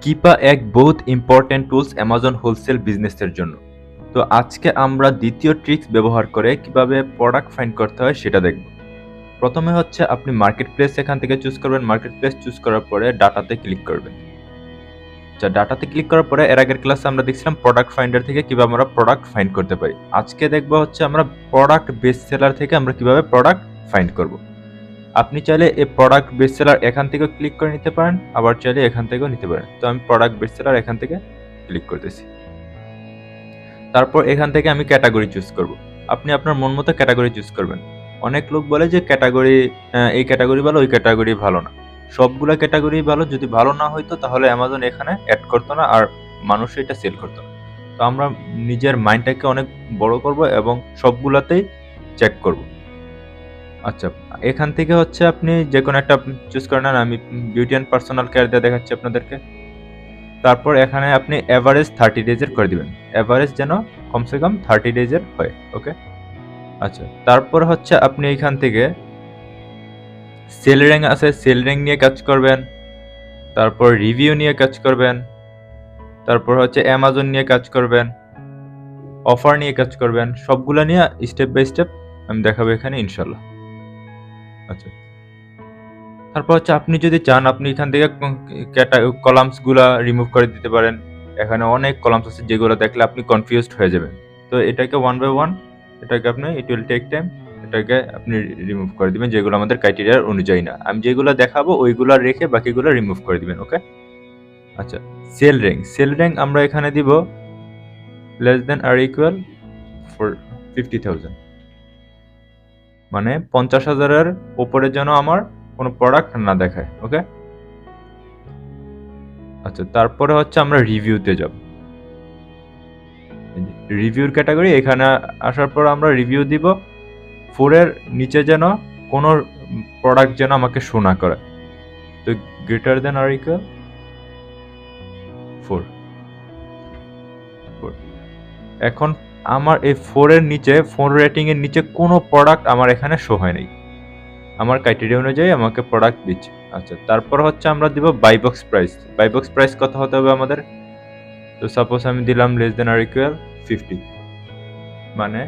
কিপা এক বহুত important tools Amazon wholesale বিজনেসের জন্য। তো আজকে আমরা দ্বিতীয় ট্রিক্স ব্যবহার করে কিভাবে প্রোডাক্ট ফাইন্ড করতে হয় সেটা দেখব। প্রথমে হচ্ছে আপনি মার্কেট প্লেস এখান থেকে চুজ করবেন। মার্কেট প্লেস চুজ করার পরে ডাটাতে ক্লিক করবেন। আচ্ছা, ডাটাতে ক্লিক করার পরে এর আগের ক্লাসে আমরা দেখছিলাম প্রোডাক্ট ফাইন্ডার থেকে কিভাবে আমরা প্রোডাক্ট ফাইন্ড করতে পারি। আজকে দেখব হচ্ছে আমরা প্রোডাক্ট বেস্ট সেলার থেকে আমরা কিভাবে প্রোডাক্ট ফাইন্ড করব। আপনি চাইলে এই প্রোডাক্ট বেস্ট সেলার এখান থেকে ক্লিক করে নিতে পারেন, আবার চাইলে এখান থেকেও নিতে পারেন। তো আমি প্রোডাক্ট বেস্ট সেলার এখান থেকে ক্লিক করতেছি। তারপর এখান থেকে আমি ক্যাটাগরি চুজ করব। আপনি আপনার মন মতো ক্যাটাগরি চুজ করবেন। অনেক লোক বলে যে ক্যাটাগরি এই ক্যাটাগরি ভালো, ওই ক্যাটাগরি ভালো না। সবগুলা ক্যাটাগরি ভালো, যদি ভালো না হইতো তাহলে অ্যামাজন এখানে অ্যাড করতো না আর মানুষ এটা সেল করতো না। তো আমরা নিজের মাইন্ডটাকে অনেক বড় করব এবং সবগুলাতেই চেক করব। আচ্ছা, এখান থেকে হচ্ছে আপনি যে কোনো একটা চুজ করে নেন। আমি বিউটি অ্যান্ড পার্সোনাল কেয়ার দিয়ে দেখাচ্ছি আপনাদেরকে। তারপর এখানে আপনি অ্যাভারেজ 30 ডেজের করে দিবেন। অ্যাভারেজ যেন কমসে কম 30 ডেজের হয়। ওকে, আচ্ছা। তারপর হচ্ছে আপনি এখান থেকে সেল র্যাঙ্ক আছে, সেল র্যাঙ্ক নিয়ে কাজ করবেন। তারপর রিভিউ নিয়ে কাজ করবেন। তারপর হচ্ছে অ্যামাজন নিয়ে কাজ করবেন, অফার নিয়ে কাজ করবেন। সবগুলা নিয়ে স্টেপ বাই স্টেপ আমি দেখাবো এখানে ইনশাল্লাহ। আচ্ছা, তারপর হচ্ছে আপনি যদি চান আপনি এখান থেকে কলামসগুলা রিমুভ করে দিতে পারেন। এখানে অনেক কলামস আছে যেগুলো দেখলে আপনি কনফিউজড হয়ে যাবেন। তো এটাকে ওয়ান বাই ওয়ান এটাকে আপনি ইট উইল টেক টাইম, এটাকে আপনি রিমুভ করে দিবেন যেগুলো আমাদের ক্রাইটেরিয়ার অনুযায়ী না। আমি যেগুলো দেখাবো ওইগুলো রেখে বাকিগুলো রিমুভ করে দিবেন। ওকে, আচ্ছা। সেল র্যাঙ্ক আমরা এখানে দিব লেস দেন আর ইকুয়াল ফর 50,000, মানে 50,000-এর উপরে যেন আমার কোনো প্রোডাক্ট না দেখায়। ওকে, আচ্ছা। তারপরে হচ্ছে আমরা রিভিউতে যাব। রিভিউর ক্যাটাগরি এখানে আসার পর আমরা রিভিউ দিব। 4-এর নিচে যেন কোনো প্রোডাক্ট যেন আমাকে শো না করে। তো গ্রেটার দেন আর ইকুয়াল 4। এখন আমার এই 4-এর নিচে 4 রেটিং এর নিচে কোনো প্রোডাক্ট আমার এখানে শো হয় নাই। আমার ক্রাইটেরিয়া অনুযায়ী আমাকে প্রোডাক্ট দিচ্ছে। আচ্ছা, তারপর হচ্ছে আমরা দিব buy box price. Buy box price কত হতে হবে আমাদের? তো সাপোজ আমি দিলাম লেস দেন আর ইকুয়াল 50, মানে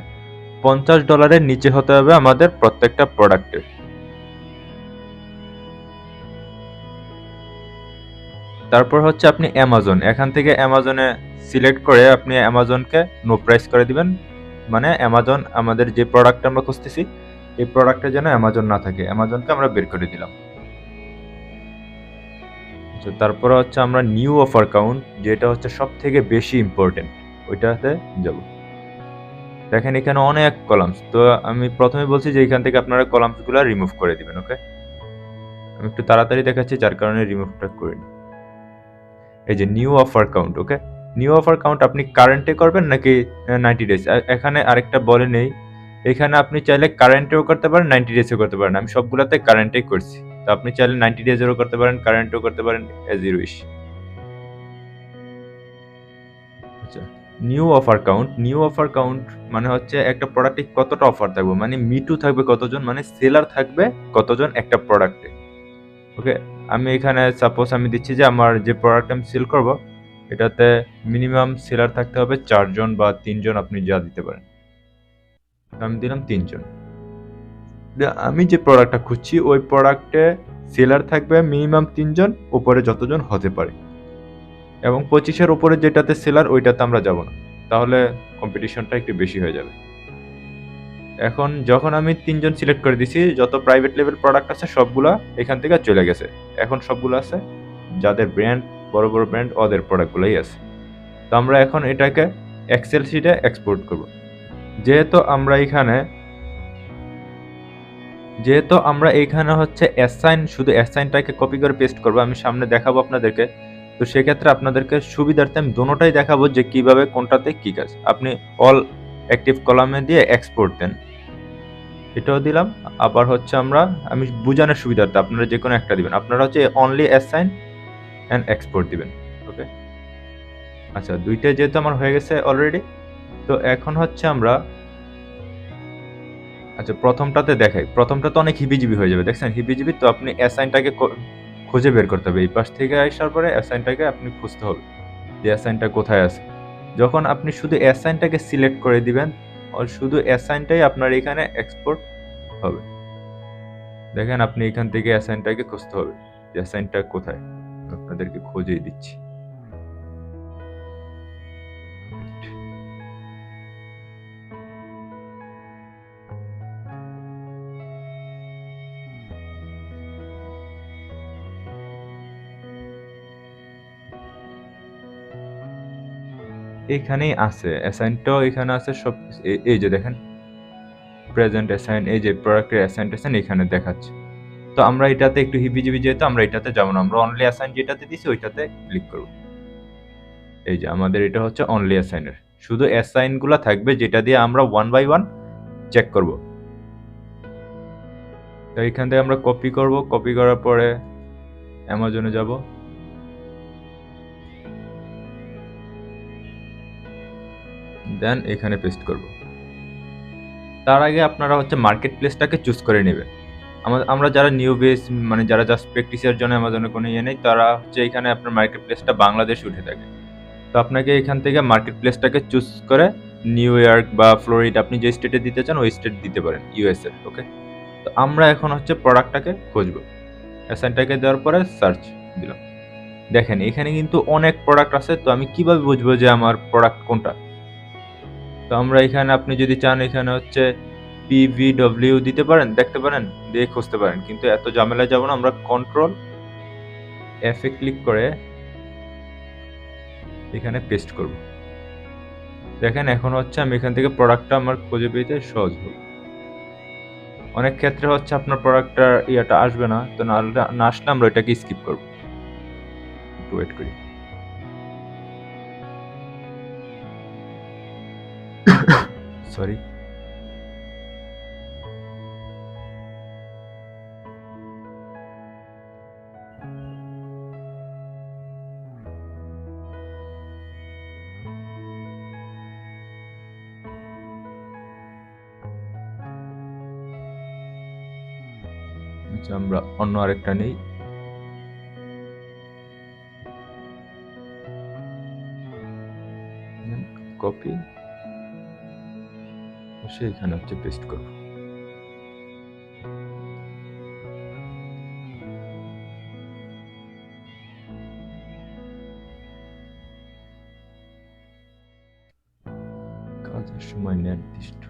$50 নিচে হতে হবে আমাদের প্রত্যেকটা প্রোডাক্টের। তারপর হচ্ছে আপনি অ্যামাজন, এখান থেকে অ্যামাজনে সিলেক্ট করে আপনি অ্যামাজনকে নো প্রাইস করে দিবেন। মানে অ্যামাজন আমাদের যে প্রোডাক্ট আমরা খুঁজতেছি এই প্রোডাক্টে যেন অ্যামাজন না থাকে, অ্যামাজনকে আমরা বের করে দিলাম। আচ্ছা, তারপর হচ্ছে আমরা নিউ অফার কাউন্ট, যেটা হচ্ছে সব থেকে বেশি ইম্পর্টেন্ট, ওইটাতে যাব। দেখেন এখানে অনেক কলামস। তো আমি প্রথমে বলছি যে এখান থেকে আপনারা কলামসগুলো রিমুভ করে দিবেন। ওকে, আমি একটু তাড়াতাড়ি দেখাচ্ছি যার কারণে রিমুভটা করিনি। এই যে নিউ অফার কাউন্ট। ওকে, নিউ অফার কাউন্ট আপনি কারেন্টে করবেন নাকি 90 ডেজ? এখানে আরেকটা বলে নেই, এখানে আপনি চাইলে কারেন্টেও করতে পারেন, 90 ডেজও করতে পারেন। আমি সবগুলাতে কারেন্টেই করছি। তো আপনি চাইলে 90 ডেজেরও করতে পারেন, কারেন্টও করতে পারেন, এজ ইউ উইশ। আচ্ছা, new offer count. New offer count মানে হচ্ছে একটা প্রোডাক্টে কতটা অফার থাকবে, মানে মিটু থাকবে কতজন, মানে সেলার থাকবে কতজন একটা প্রোডাক্টে। ওকে, আমি এখানে সাপোজ আমি দিচ্ছি যে আমার যে প্রোডাক্ট আমি সেল করব এটাতে মিনিমাম সেলার থাকতে হবে 4 জন বা 3 জন, আপনি যা দিতে পারেন। আমি দিলাম 3 জন। আমি যে প্রোডাক্টটা খুঁজছি ওই প্রোডাক্টে সেলার থাকবে মিনিমাম 3 জন, উপরে যতজন হতে পারে। এবং 25-এর উপরে যেটাতে সেলার ওইটাতে আমরা যাব না, তাহলে কম্পিটিশনটা একটু বেশি হয়ে যাবে। এখন যখন আমি 3 জন সিলেক্ট করে দিছি, যত প্রাইভেট লেভেল প্রোডাক্ট আছে সবগুলা এখান থেকে চলে গেছে। এখন সবগুলো আছে যাদের ব্র্যান্ড, বড় বড় ব্র্যান্ড, ওদের প্রোডাক্টগুলোই আছে। তো আমরা এখন এটাকে এক্সেল শিটে এক্সপোর্ট করব। যেহেতু আমরা এখানে হচ্ছে অ্যাসাইন, শুধু অ্যাসাইনটাকে কপি করে পেস্ট করব। আমি সামনে দেখাবো আপনাদেরকে। তো সেক্ষেত্রে আপনাদেরকে সুবিধার্থে আমি দোনোটাই দেখাবো যে কিভাবে কোনটাতে কি কাজ। আপনি অল অ্যাক্টিভ কলামে দিয়ে এক্সপোর্ট দেন, এটাও দিলাম। আবার হচ্ছে আমি বোঝানোর সুবিধার্থে আপনারা যে কোনো একটা দিবেন। আপনারা হচ্ছে অনলি অ্যাসাইন অ্যান্ড এক্সপোর্ট দিবেন। ওকে, আচ্ছা, দুইটাই যেহেতু আমার হয়ে গেছে অলরেডি। তো এখন হচ্ছে আচ্ছা প্রথমটাতে দেখাই। প্রথমটা তো অনেক হিবিজিবি হয়ে যাবে, দেখছেন হিবিজিবি। তো আপনি অ্যাসাইনটাকে খুঁজে বের করতে হবে। এই পাশ থেকে আসার পরে অ্যাসাইনটাকে আপনি খুঁজতে হবে যে অ্যাসাইনটা কোথায় আছে। যখন আপনি শুধু অ্যাসাইনটাকে সিলেক্ট করে দিবেন, শুধু অ্যাসাইনটাই আপনার এখানে এক্সপোর্ট হবে। দেখেন আপনি এখান থেকে অ্যাসাইনটাকে খুঁজতে হবে যে অ্যাসাইনটা কোথায়, আপনাদেরকে খুঁজেই দিচ্ছি। এখানেই আছে অ্যাসাইনটাও, এখানে আছে সব। এই যে দেখেন প্রেজেন্ট অ্যাসাইন, এই যে প্রোডাক্টের অ্যাসাইন এখানে দেখাচ্ছে। তো আমরা এটাতে একটু হিবিজিবি, যেহেতু আমরা এটাতে যাবো না, আমরা অনলি অ্যাসাইন যেটাতে দিছি ওইটাতে ক্লিক করব। এই যে আমাদের এটা হচ্ছে অনলি অ্যাসাইনের, শুধু অ্যাসাইনগুলো থাকবে যেটা দিয়ে আমরা 1 বাই 1 চেক করব। তো এখান থেকে আমরা কপি করব, কপি করার পরে অ্যামাজনে যাব, দেন এখানে পেস্ট করব। তার আগে আপনারা হচ্ছে মার্কেট প্লেসটাকে চুজ করে নেবেন। আমরা যারা নিউ বেস, মানে যারা জাস্ট প্র্যাকটিসের জন্য অ্যামাজনে কোনো ইয়ে নেই, তারা হচ্ছে এখানে আপনার মার্কেট প্লেসটা বাংলাদেশ উঠে থাকে। তো আপনাকে এখান থেকে মার্কেট প্লেসটাকে চুজ করে নিউ ইয়র্ক বা ফ্লোরিডা, আপনি যে স্টেটে দিতে চান ওই স্টেট দিতে পারেন, ইউএসএ। ওকে, তো আমরা এখন হচ্ছে প্রোডাক্টটাকে খুঁজবো। অ্যাসাইনটাকে দেওয়ার পরে সার্চ দিলাম। দেখেন এখানে কিন্তু অনেক প্রোডাক্ট আছে, তো আমি কিভাবে বুঝবো যে আমার প্রোডাক্ট কোনটা? তো আমরা এখানে, আপনি যদি চান এখানে হচ্ছে PVW দিতে পারেন, দেখতে পারেন, দিয়ে খুঁজতে পারেন, কিন্তু এত ঝামেলায় যাব না। আমরা কন্ট্রোল F এ ক্লিক করে এখানে পেস্ট করব। দেখেন এখন হচ্ছে আমি এখান থেকে প্রোডাক্টটা আমার খুঁজে পেতে সহজ হবে। অনেক ক্ষেত্রে হচ্ছে আপনার প্রোডাক্টটার ইয়াটা আসবে না, তো না আসলে আমরা এটাকে স্কিপ করব। একটু ওয়েট করি। সরি। আচ্ছা, আমরা অন্য আরেকটা নেই। কপি, এখানে হচ্ছে পেস্ট করব। কাজের সময় নির্দিষ্ট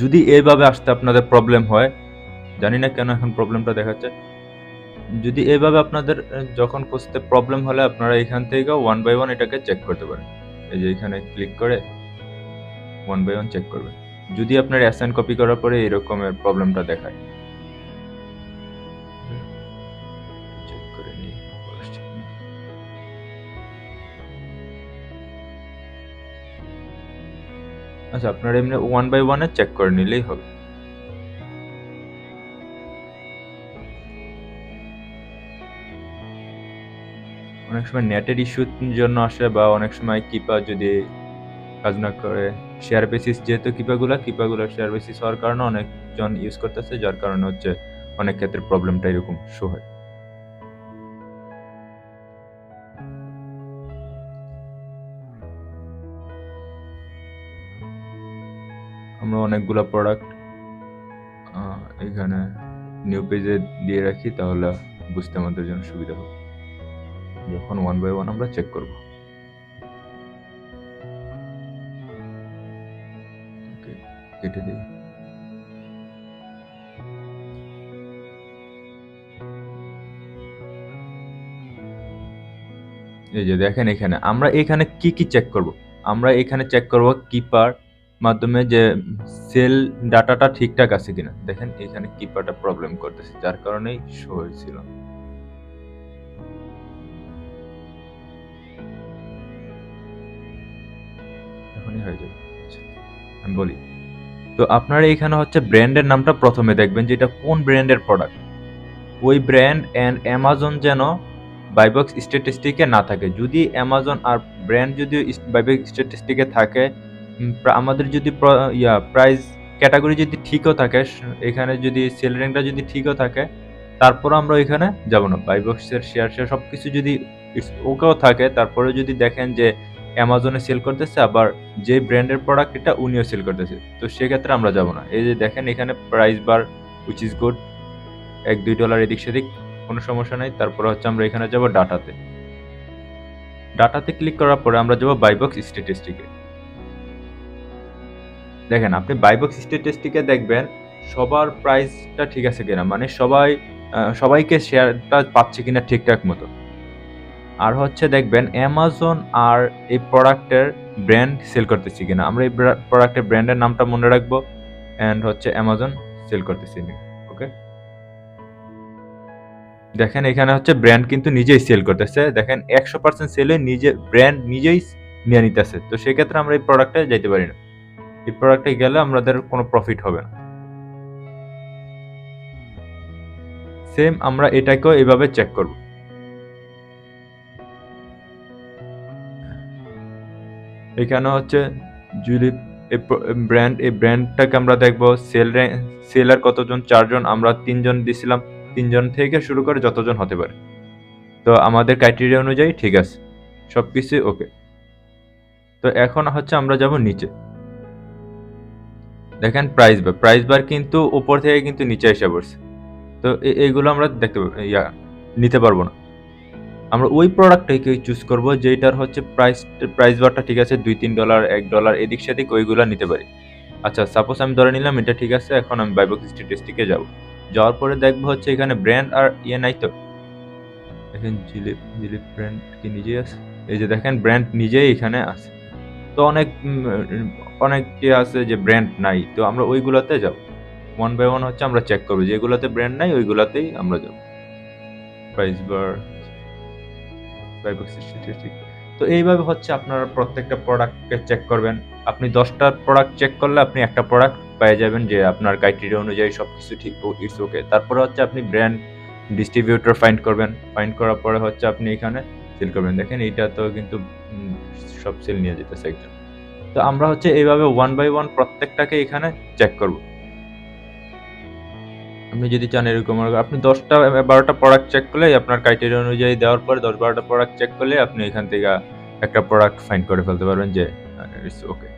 যদি এইভাবে আসতে আপনাদের প্রবলেম হয়, জানি না কেন এখন প্রবলেমটা দেখাচ্ছে। যদি এইভাবে আপনাদের যখন খুঁজতে প্রবলেম হলে আপনারা এখান থেকে 1 বাই 1 এটাকে চেক করতে পারেন। এই যে এখানে ক্লিক করে 1 বাই 1 চেক করবেন। যদি আপনার অ্যাসাইন কপি করার পরে এরকমের প্রবলেমটা দেখায়, চেক করে নিই। আচ্ছা, আপনারা এমনি 1 বাই 1 চেক করে নিলেই হবে। অনেক সময় নেটের ইস্যুর জন্য আসে, বা অনেক সময় কিপা যদি কাজ না করে, শেয়ার বেসিস, যেহেতু কিপাগুলো শেয়ার বেসিস হওয়ার কারণে অনেকজন ইউজ করতেছে, যার কারণে হচ্ছে অনেক ক্ষেত্রে প্রবলেমটা এরকম শো হয়। আমরা অনেকগুলো প্রোডাক্ট এখানে নিউ পেজে দিয়ে রাখি, তাহলে বুঝতে আমাদের জন্য সুবিধা হবে যখন 1 বাই 1 আমরা চেক করব। কেটে দিই। এই যে দেখেন এখানে আমরা এখানে কি চেক করব। আমরা এখানে চেক করব কিপার মাধ্যমে যে সেল ডাটাটা ঠিকঠাক আছে কিনা। দেখেন এখানে কিপারটা প্রবলেম করতেছে, যার কারণেই শো হয়েছিল। তখনই হয়ে যাবে। আচ্ছা, আমি বলি। তো আপনারা এখানে হচ্ছে ব্র্যান্ডের নামটা প্রথমে দেখবেন যে এটা কোন ব্র্যান্ডের প্রোডাক্ট। ওই ব্র্যান্ড অ্যান্ড অ্যামাজন যেন বাইবক্স স্ট্যাটিস্টিকে না থাকে। যদি অ্যামাজন আর ব্র্যান্ড যদি বাইবক্স স্ট্যাটিস্টিকে থাকে, আমাদের যদি প্রাইস ক্যাটাগরি যদি ঠিকও থাকে, এখানে যদি সেল র্যাঙ্কটা যদি ঠিকও থাকে, তারপরও আমরা এখানে যাব না। বাইবক্সের শেয়ার সব কিছু যদি ওকেও থাকে, তারপরে যদি দেখেন যে অ্যামাজনে সেল করতেছে, আবার যে ব্র্যান্ডের প্রোডাক্ট এটা উনিও সেল করতেছে, তো সেক্ষেত্রে আমরা যাব না। এই যে দেখেন এখানে price bar which is good, $1-2 এদিক সেদিক, কোনো সমস্যা নাই। তারপরে হচ্ছে আমরা এখানে যাব ডাটাতে। ডাটাতে ক্লিক করার পরে আমরা যাব বাইবক্স স্ট্যাটিস্টিকে। দেখেন আপনি বাইবক্স স্ট্যাটিস্টিকে দেখবেন সবার প্রাইসটা ঠিক আছে কিনা, মানে সবাইকে শেয়ারটা পাচ্ছে কিনা ঠিকঠাক মতো। আর হচ্ছে দেখবেন অ্যামাজন আর এই প্রোডাক্টের ব্র্যান্ড সেল করতেছি কিনা। আমরা এই প্রোডাক্টের ব্র্যান্ডের নামটা মনে রাখবো, অ্যান্ড হচ্ছে অ্যামাজন সেল করতেছি। ওকে, দেখেন এখানে হচ্ছে ব্র্যান্ড কিন্তু নিজেই সেল করতেছে। দেখেন 100% সেলে ব্র্যান্ড নিজেই নিয়ে নিতেছে। তো সেক্ষেত্রে আমরা এই প্রোডাক্টে যাইতে পারি না। এই প্রোডাক্টে গেলে আমাদের কোনো প্রফিট হবে না। সেম আমরা এটাকেও এইভাবে চেক করব। এখানে হচ্ছে জুলিপ এই ব্র্যান্ডটাকে আমরা দেখবো সেলার কতজন, 4 জন, আমরা 3 জন দিছিলাম। 3 জন থেকে শুরু করে যতজন হতে পারে। তো আমাদের ক্রাইটেরিয়া অনুযায়ী ঠিক আছে, সবকিছু ওকে। তো এখন হচ্ছে আমরা যাব নিচে। দেখেন প্রাইস বার কিন্তু উপর থেকে কিন্তু নিচে এসে পড়ছে। তো এইগুলো আমরা নিতে পারবো না। আমরা ওই প্রোডাক্টটাকে চুজ করব যেটার হচ্ছে প্রাইস বারটা ঠিক আছে, $2-3, $1 এদিক সেদিক, ওইগুলো নিতে পারি। আচ্ছা, সাপোজ আমি ধরে নিলাম এটা ঠিক আছে। এখন আমি বাইবক্স স্ট্যাটিস্টিকে যাব। যাওয়ার পরে দেখবো হচ্ছে এখানে ব্র্যান্ড আর নাই তো। দেখেন জিলিপ ব্র্যান্ড কি নিজেই আছে? এই যে দেখেন ব্র্যান্ড নিজেই এখানে আছে। তো অনেকে আছে যে ব্র্যান্ড নাই, তো আমরা ওইগুলোতে যাব। 1 বাই 1 হচ্ছে আমরা চেক করবো, যেগুলোতে ব্র্যান্ড নাই ওইগুলোতেই আমরা যাব। প্রাইস বার, বাইবক্স স্ট্যাটিস্টিক। তো এইভাবে হচ্ছে আপনারা প্রত্যেকটা প্রোডাক্টকে চেক করবেন। আপনি 10টা প্রোডাক্ট চেক করলে আপনি একটা প্রোডাক্ট পেয়ে যাবেন যে আপনার ক্রাইটেরিয়া অনুযায়ী সবকিছু ঠিক, ইটস ওকে। তারপরে হচ্ছে আপনি ব্র্যান্ড ডিস্ট্রিবিউটর ফাইন্ড করবেন। ফাইন্ড করার পরে হচ্ছে আপনি এখানে সেল করবেন। দেখেন এইটা তো কিন্তু সব সেল নিয়ে যেতেছে একজন। তো আমরা হচ্ছে এইভাবে 1 বাই 1 প্রত্যেকটাকে এখানে চেক করব। আপনি যদি চান এরকম আপনি 10টা-12টা প্রোডাক্ট চেক করলে আপনার ক্রাইটেরিয়া অনুযায়ী দেওয়ার পরে 10-12টা প্রোডাক্ট চেক করলে আপনি এখান থেকে একটা প্রোডাক্ট ফাইন্ড করে ফেলতে পারবেন যে ইটস ওকে।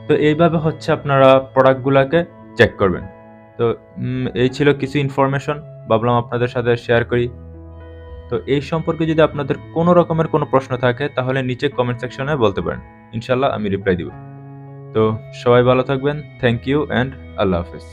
তো এইভাবে হচ্ছে আপনারা প্রোডাক্টগুলোকে চেক করবেন। তো এই ছিল কিছু ইনফরমেশন, ভাবলাম আপনাদের সাথে শেয়ার করি। তো এই সম্পর্কে যদি আপনাদের কোনো রকমের কোনো প্রশ্ন থাকে তাহলে নিচে কমেন্ট সেকশনে বলতে পারেন, ইনশাল্লাহ আমি রিপ্লাই দিব। তো সবাই ভালো থাকবেন। থ্যাংক ইউ অ্যান্ড আল্লাহ হাফেজ।